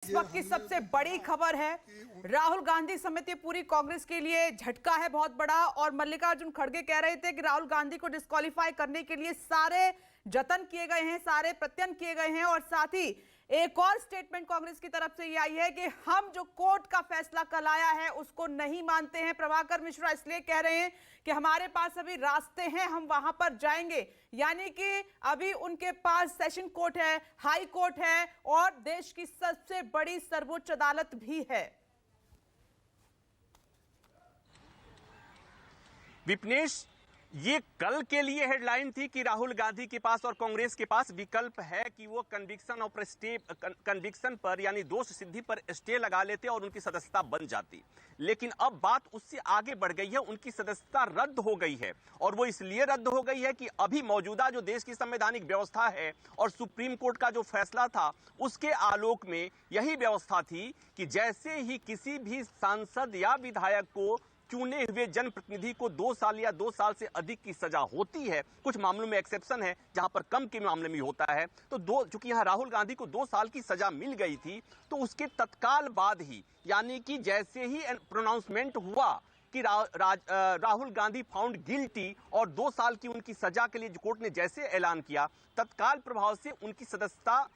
इस वक्त की सबसे बड़ी खबर है, राहुल गांधी समेत पूरी कांग्रेस के लिए झटका है बहुत बड़ा। और मल्लिकार्जुन खड़गे कह रहे थे कि राहुल गांधी को डिस्क्वालीफाई करने के लिए सारे जतन किए गए हैं, सारे प्रयत्न किए गए हैं। और साथ ही एक और स्टेटमेंट कांग्रेस की तरफ से ये आई है कि हम जो कोर्ट का फैसला कल आया है उसको नहीं मानते हैं। प्रभाकर मिश्रा इसलिए कह रहे हैं कि हमारे पास अभी रास्ते हैं, हम वहां पर जाएंगे। यानी कि अभी उनके पास सेशन कोर्ट है, हाई कोर्ट है और देश की सबसे बड़ी सर्वोच्च अदालत भी है। विपनेश, ये कल के लिए हेडलाइन थी कि राहुल गांधी के पास और कांग्रेस के पास विकल्प है कि वो कन्विक्शन पर यानी दोष सिद्धि पर स्टे लगा लेते और उनकी सदस्यता बन जाती। लेकिन अब बात उससे आगे बढ़ गई है, उनकी सदस्यता रद्द हो गई है। और वो इसलिए रद्द हो गई है कि अभी मौजूदा जो देश की संवैधानिक व्यवस्था है और सुप्रीम कोर्ट का जो फैसला था उसके आलोक में यही व्यवस्था थी कि जैसे ही किसी भी सांसद या विधायक को चुने हुए जनप्रतिनिधि को 2 साल या 2 साल से अधिक की सजा होती है, कुछ मामलों में एक्सेप्शन है जहां पर कम के मामले में होता है, तो चूंकि यहां राहुल गांधी को 2 साल की सजा मिल गई थी तो उसके तत्काल बाद ही यानी कि जैसे ही प्रोनाउंसमेंट हुआ कि राहुल गांधी फाउंड गिल्टी और 2 साल की उनकी सजा के लिए कोर्ट ने जैसे ऐलान किया, तत्काल प्रभाव से उनकी सदस्यता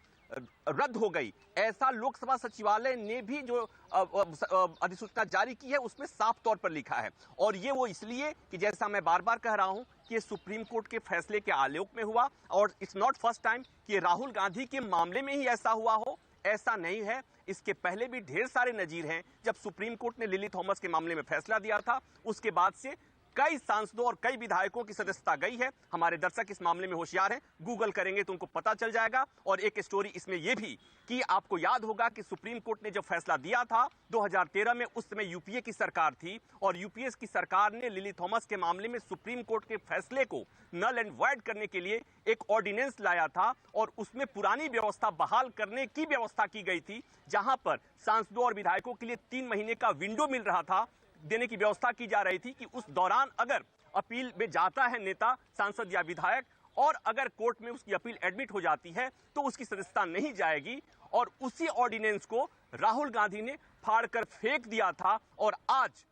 रद्द हो गई। ऐसा लोकसभा सचिवालय ने भी जो अधिसूचना जारी की है उसमें साफ तौर पर लिखा है। और ये वो इसलिए कि जैसा मैं बार बार कह रहा हूं कि ये सुप्रीम कोर्ट के फैसले के आलोक में हुआ और इट्स नॉट फर्स्ट टाइम कि राहुल गांधी के मामले में ही ऐसा हुआ हो। ऐसा नहीं है, इसके पहले भी ढेर सारे नजीर हैं। जब सुप्रीम कोर्ट ने लिली थॉमस के मामले में फैसला दिया था उसके बाद से कई सांसदों और कई विधायकों की सदस्यता गई है। हमारे दर्शक इस मामले में होशियार हैं, गूगल करेंगे तो उनको पता चल जाएगा। और एक स्टोरी इसमें यह भी कि आपको याद होगा कि सुप्रीम कोर्ट ने जब फैसला दिया था 2013 में, उस समय यूपीए की सरकार थी और यूपीए की सरकार ने लिली थॉमस के मामले में सुप्रीम कोर्ट के फैसले को नल एंड वॉइड करने के लिए एक ऑर्डिनेंस लाया था और उसमें पुरानी व्यवस्था बहाल करने की व्यवस्था की गई थी, जहां पर सांसदों और विधायकों के लिए 3 महीने का विंडो मिल रहा था, देने की व्यवस्था की जा रही थी कि उस दौरान अगर अपील में जाता है नेता, सांसद या विधायक और अगर कोर्ट में उसकी अपील एडमिट हो जाती है तो उसकी सदस्यता नहीं जाएगी। और उसी ऑर्डिनेंस को राहुल गांधी ने फाड़कर फेंक दिया था और आज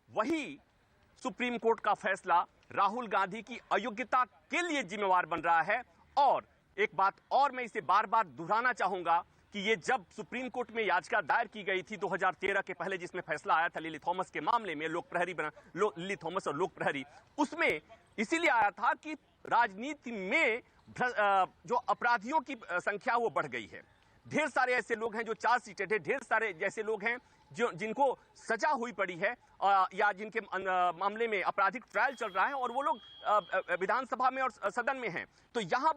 वही सुप्रीम कोर्ट का फैसला राहुल गांधी की अयोग्यता के लिए जिम्मेवार बन रहा है। और एक बात और मैं इसे बार बार दोहराना चाहूंगा कि ये जब सुप्रीम कोर्ट में याचिका दायर की गई थी 2013 के पहले, जिसमें फैसला आया था लिली थॉमस के मामले में, लोक प्रहरी बना लिली थॉमस और लोक प्रहरी, उसमें इसीलिए आया था कि राजनीति में जो अपराधियों की संख्या वो बढ़ गई है। ढेर सारे ऐसे लोग हैं जो चार्जशीटेड है, ढेर सारे जैसे लोग हैं जो जिनको सजा हुई पड़ी है या जिनके मामले में आपराधिक ट्रायल चल रहा है और वो लोग विधानसभा में और सदन में हैं। तो यहां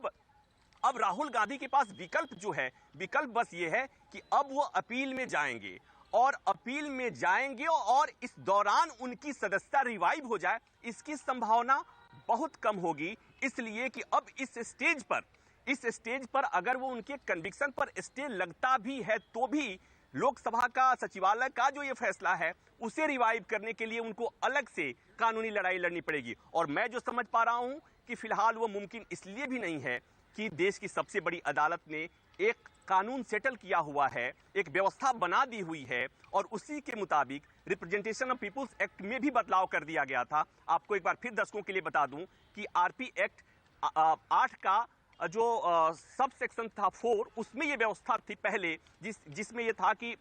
अब राहुल गांधी के पास विकल्प जो है, विकल्प बस ये है कि अब वो अपील में जाएंगे और अपील में जाएंगे और इस दौरान उनकी सदस्यता रिवाइव हो जाए, इसकी संभावना बहुत कम होगी। इसलिए कि अब इस स्टेज पर अगर वो उनके कन्विक्शन पर स्टे लगता भी है तो भी लोकसभा का सचिवालय का जो ये फैसला है उसे रिवाइव करने के लिए उनको अलग से कानूनी लड़ाई लड़नी पड़ेगी। और मैं जो समझ पा रहा हूं कि फिलहाल वो मुमकिन इसलिए भी नहीं है कि देश की सबसे बड़ी अदालत ने एक कानून सेटल किया हुआ है, एक व्यवस्था बना दी हुई है और उसी के मुताबिक रिप्रेजेंटेशन ऑफ पीपुल्स एक्ट में भी बदलाव कर दिया गया था। आपको एक बार फिर दर्शकों के लिए बता दूं कि आरपी एक्ट 8 का जो सब सेक्शन था 4, उसमें यह व्यवस्था थी पहले, जिसमें यह था कि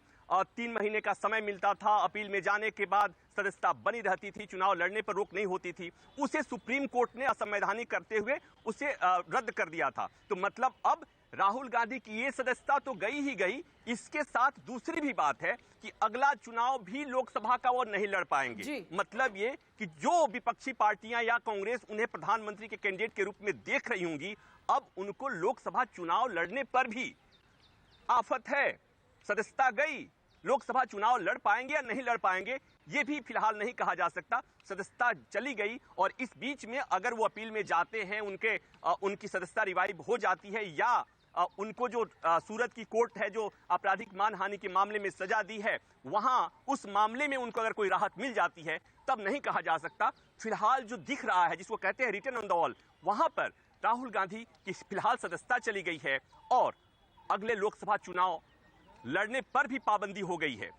3 महीने का समय मिलता था, अपील में जाने के बाद सदस्यता बनी रहती थी, चुनाव लड़ने पर रोक नहीं होती थी। उसे सुप्रीम कोर्ट ने असंवैधानिक करते हुए उसे रद्द कर दिया था। तो मतलब अब राहुल गांधी की ये सदस्यता तो गई ही गई, इसके साथ दूसरी भी बात है कि अगला चुनाव भी लोकसभा का वो नहीं लड़ पाएंगे। मतलब ये कि जो विपक्षी पार्टियां या कांग्रेस उन्हें प्रधानमंत्री के कैंडिडेट के रूप में देख रही होंगी, अब उनको लोकसभा चुनाव लड़ने पर भी आफत है। सदस्यता गई, लोकसभा चुनाव लड़ पाएंगे या नहीं लड़ पाएंगे ये भी फिलहाल नहीं कहा जा सकता। सदस्यता चली गई और इस बीच में अगर वो अपील में जाते हैं, उनकी सदस्यता रिवाइव हो जाती है या उनको जो सूरत की कोर्ट है जो आपराधिक मानहानि के मामले में सजा दी है, वहां उस मामले में उनको अगर कोई राहत मिल जाती है तब नहीं कहा जा सकता। फिलहाल जो दिख रहा है, जिसको कहते हैं रिटन ऑन द वॉल, वहां पर राहुल गांधी की फिलहाल सदस्यता चली गई है और अगले लोकसभा चुनाव लड़ने पर भी पाबंदी हो गई है।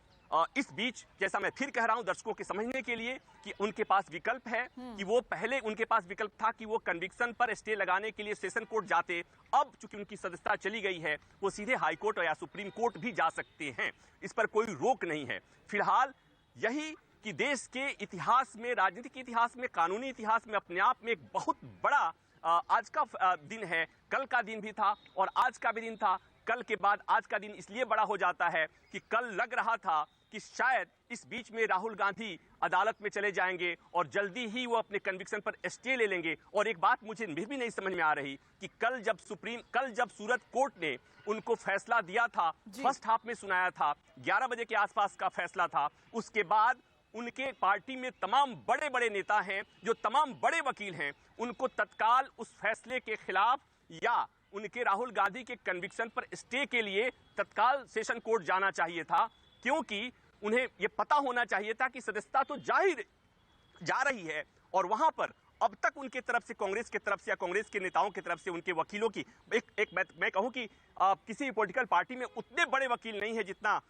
इस बीच जैसा मैं फिर कह रहा हूं दर्शकों के समझने के लिए कि उनके पास विकल्प है कि वो पहले उनके पास विकल्प था कि वो कन्विक्शन पर स्टे लगाने के लिए सेशन कोर्ट जाते। अब चूंकि उनकी सदस्यता चली गई है वो सीधे हाई कोर्ट या सुप्रीम कोर्ट भी जा सकते हैं, इस पर कोई रोक नहीं है। फिलहाल यही कि देश के इतिहास में, राजनीतिक इतिहास में, कानूनी इतिहास में अपने आप में एक बहुत बड़ा आज का दिन है। कल का दिन भी था और आज का भी दिन था। कल के बाद आज का दिन इसलिए बड़ा हो जाता है कि कल लग रहा था कि शायद इस बीच में राहुल गांधी अदालत में चले जाएंगे और जल्दी ही वो अपने कन्विक्शन पर स्टे ले लेंगे। और एक बात मुझे भी नहीं समझ में आ रही कि कल जब सूरत कोर्ट ने उनको फैसला दिया था, फर्स्ट हाफ में सुनाया था, 11 बजे के आसपास का फैसला था, उसके बाद उनके पार्टी में तमाम बड़े बड़े नेता हैं, जो तमाम बड़े वकील हैं, उनको तत्काल उस फैसले के खिलाफ या उनके राहुल गांधी के कन्विक्शन पर स्टे के लिए तत्काल सेशन कोर्ट जाना चाहिए था, क्योंकि उन्हें यह पता होना चाहिए था कि सदस्यता तो जा रही है और वहां पर अब तक उनके तरफ से, कांग्रेस के तरफ से या कांग्रेस के नेताओं की तरफ से, उनके वकीलों की मैं कहूं कि किसी भी पॉलिटिकल पार्टी में उतने बड़े वकील नहीं है जितना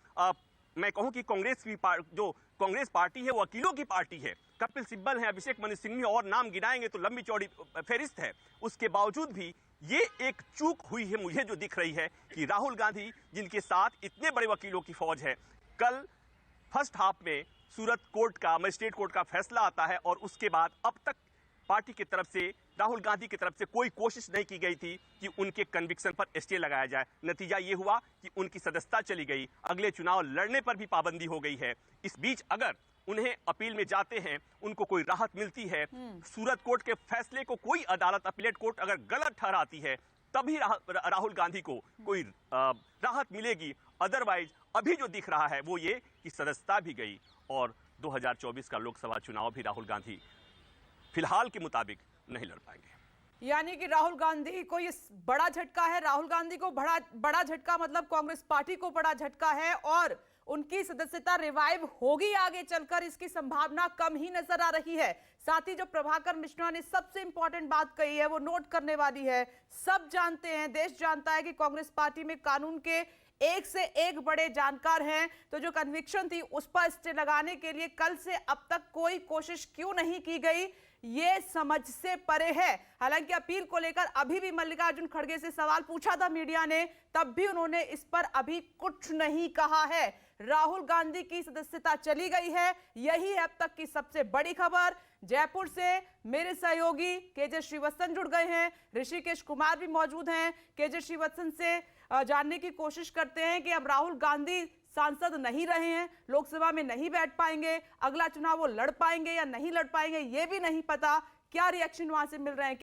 मैं कहूं कि जो कांग्रेस पार्टी है वो वकीलों की पार्टी है। कपिल सिब्बल है, अभिषेक मनु सिंघवी और नाम गिनाएंगे तो लंबी चौड़ी फहरिस्त है। उसके बावजूद भी ये एक चूक हुई है मुझे जो दिख रही है कि राहुल गांधी जिनके साथ इतने बड़े वकीलों की फौज है, कल फर्स्ट हाफ में सूरत कोर्ट का, मजिस्ट्रेट कोर्ट का फैसला आता है और उसके बाद अब तक पार्टी की तरफ से, राहुल गांधी की तरफ से कोई कोशिश नहीं की गई थी कि उनके कन्विक्शन पर स्टे लगाया जाए। नतीजा ये हुआ कि उनकी सदस्यता चली गई, अगले चुनाव लड़ने पर भी पाबंदी हो गई है। इस बीच अगर उन्हें अपील में जाते हैं, उनको कोई राहत मिलती है, सूरत कोर्ट के फैसले को कोई अदालत, अपीलेट कोर्ट अगर गलत ठहराती है, तभी राहुल गांधी को कोई राहत मिलेगी। अदरवाइज अभी जो दिख रहा है वो ये कि सदस्यता भी गई और 2024 का लोकसभा चुनाव भी राहुल गांधी फिलहाल के मुताबिक नहीं लड़ पाएंगे। यानी कि राहुल गांधी को ये बड़ा झटका है। राहुल गांधी को बड़ा झटका मतलब कांग्रेस पार्टी को बड़ा झटका है और उनकी सदस्यता रिवाइव होगी आगे चलकर, इसकी संभावना कम ही नजर आ रही है। साथ ही जो प्रभाकर मिश्रा ने सबसे इंपॉर्टेंट बात कही है वो नोट करने वाली है। सब जानते हैं, देश जानता है कि कांग्रेस पार्टी में कानून के एक से एक बड़े जानकार हैं, तो जो कन्विक्शन थी उस पर स्टे लगाने के लिए कल से अब तक कोई कोशिश क्यों नहीं की गई, ये समझ से परे है। हालांकि अपील को लेकर अभी भी मल्लिकार्जुन खड़गे से सवाल पूछा था मीडिया ने, तब भी उन्होंने इस पर अभी कुछ नहीं कहा है। राहुल गांधी की सदस्यता चली गई है, यही है अब तक की सबसे बड़ी खबर। जयपुर से मेरे सहयोगी केजे श्रीवत्सन जुड़ गए हैं, ऋषिकेश कुमार भी मौजूद हैं। केजे श्रीवत्सन से जानने की कोशिश करते हैं कि अब राहुल गांधी सांसद नहीं रहे हैं, लोकसभा में नहीं बैठ पाएंगे, अगला चुनाव वो लड़ पाएंगे या नहीं लड़ पाएंगे ये भी नहीं पता। क्या रिएक्शन वहां से मिल रहे हैं?